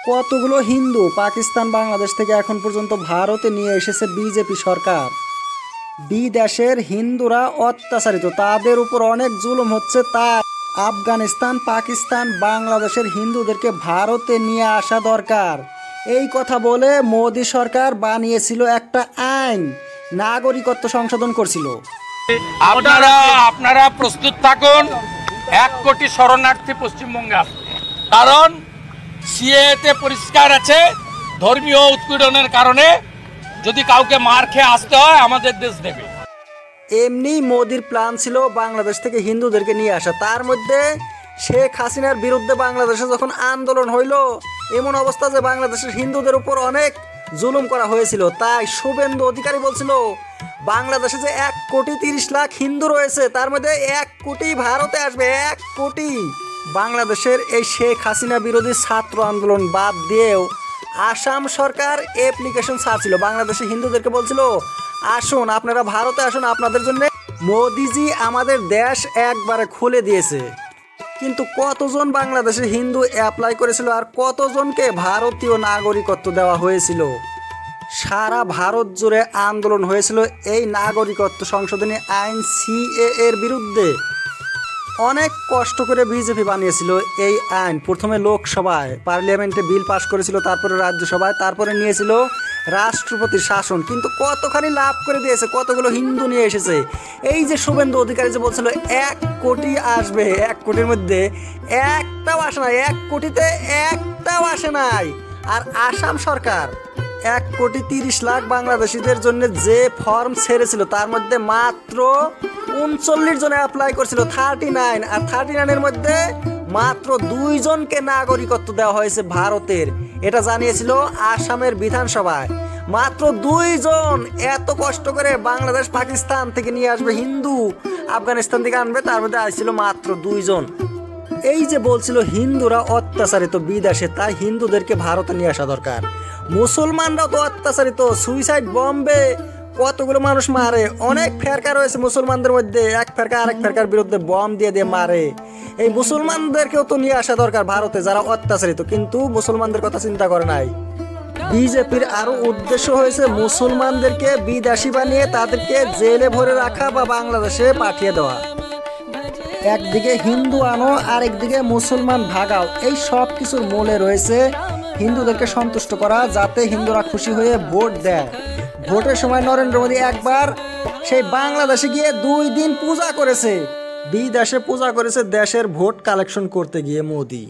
কতগুলো হিন্দু পাকিস্তান বাংলাদেশ থেকে এখন পর্যন্ত ভারতে নিয়ে এসেছে বিজেপি সরকার। বিদেশের হিন্দুরা অত্যাচারিত, তাদের উপর অনেক জুলুম হচ্ছে, তাই আফগানিস্তান পাকিস্তান বাংলাদেশের হিন্দুদেরকে ভারতে নিয়ে আসা দরকার। এই কথা বলে মোদি সরকার বানিয়েছিল একটা আইন, নাগরিকত্ব সংশোধন করছিল। আপনারা প্রস্তুত থাকুন, 1 কোটি শরণার্থী পশ্চিমবঙ্গে আসবে। কারণ সিএতে পরিষ্কার আছে, ধর্মীয় উৎপীড়নের কারণে যদি কাউকে মার খেয়ে আসতে হয় আমাদের দেশ দেবে। এমনি মোদির প্ল্যান ছিল বাংলাদেশ থেকে হিন্দুদেরকে নিয়ে আসা। তার মধ্যে শেখ হাসিনার বিরুদ্ধে বাংলাদেশে যখন আন্দোলন হইল, এমন অবস্থা যে বাংলাদেশের হিন্দুদের উপর অনেক জুলুম করা হয়েছিল, তাই শুভেন্দু অধিকারী বলছিল বাংলাদেশে যে 1,30,00,000 হিন্দু রয়েছে, তার মধ্যে 1 কোটি ভারতে আসবে, 1 কোটি। বাংলাদেশের এই শেখ হাসিনা বিরোধী ছাত্র আন্দোলন বাদ দিয়েও আসাম সরকার অ্যাপ্লিকেশন ছাড়ছিল, বাংলাদেশে হিন্দুদেরকে বলছিল আসুন আপনারা ভারতে আসুন, আপনাদের জন্য মোদিজি আমাদের দেশ একবারে খুলে দিয়েছে। কিন্তু কতজন বাংলাদেশে হিন্দু অ্যাপ্লাই করেছিল আর কতজনকে ভারতীয় নাগরিকত্ব দেওয়া হয়েছিল? সারা ভারত জুড়ে আন্দোলন হয়েছিল এই নাগরিকত্ব সংশোধনী আইন সিএ এর বিরুদ্ধে। অনেক কষ্ট করে বিজেপি বানিয়েছিল এই আইন। প্রথমে লোকসভায় পার্লামেন্টে বিল পাশ করেছিল, তারপরে রাজ্যসভায়, তারপরে নিয়েছিল রাষ্ট্রপতির শাসন। কিন্তু কতখানি লাভ করে দিয়েছে, কতগুলো হিন্দু নিয়ে এসেছে। এই যে শুভেন্দু অধিকারী যে বলছিল 1 কোটি আসবে, 1 কোটির মধ্যে একটাও আসে নাই, 1 কোটিতে একটাও আসে নাই। আর আসাম সরকার 1,30,00,000 বাংলাদেশিদের জন্য যে ফর্ম ছেড়েছিল, তার মধ্যে মাত্র 39 জনে অ্যাপ্লাই করেছিল, 39। আর 39-এর মধ্যে মাত্র 2 জনকে নাগরিকত্ব দেওয়া হয়েছে ভারতের। এটা জানিয়েছিল আসামের বিধানসভায়। মাত্র 2 জন। এত কষ্ট করে বাংলাদেশ পাকিস্তান থেকে নিয়ে আসবে হিন্দু, আফগানিস্তান থেকে আনবে, তার মধ্যে আসছিল মাত্র 2 জন। এই যে বলছিল হিন্দুরা অত্যাচারিত বিদেশে, তাই হিন্দুদেরকে ভারতে নিয়ে আসা দরকার। মুসলমানরাও তো অত্যাচারিত, সুইসাইড বম্বে কতগুলো মানুষ মারে। অনেক ফেরকা রয়েছে মুসলমানদের মধ্যে, এক ফেরকা আরেক ফেরকার বিরুদ্ধে বম দিয়ে দিয়ে মারে। এই মুসলমানদেরকেও তো নিয়ে আসা দরকার ভারতে, যারা অত্যাচারিত, কিন্তু মুসলমানদের কথা চিন্তা করে নাই। বিজেপির আরো উদ্দেশ্য হয়েছে মুসলমানদেরকে বিদেশি বানিয়ে তাদেরকে জেলে ভরে রাখা বা বাংলাদেশে পাঠিয়ে দেওয়া। একদিকে হিন্দু আনো, আরেকদিকে মুসলমান ভাগাও। এই সব কিছুর মূলে রয়েছে হিন্দুদেরকে সন্তুষ্ট করা, যাতে হিন্দুরা খুশি হয়ে ভোট দেয়। ভোটের সময় নরেন্দ্র মোদী একবার সেই বাংলাদেশে গিয়ে 2 দিন পূজা করেছে, বিদেশে পূজা করেছে দেশের ভোট কালেকশন করতে গিয়ে মোদী।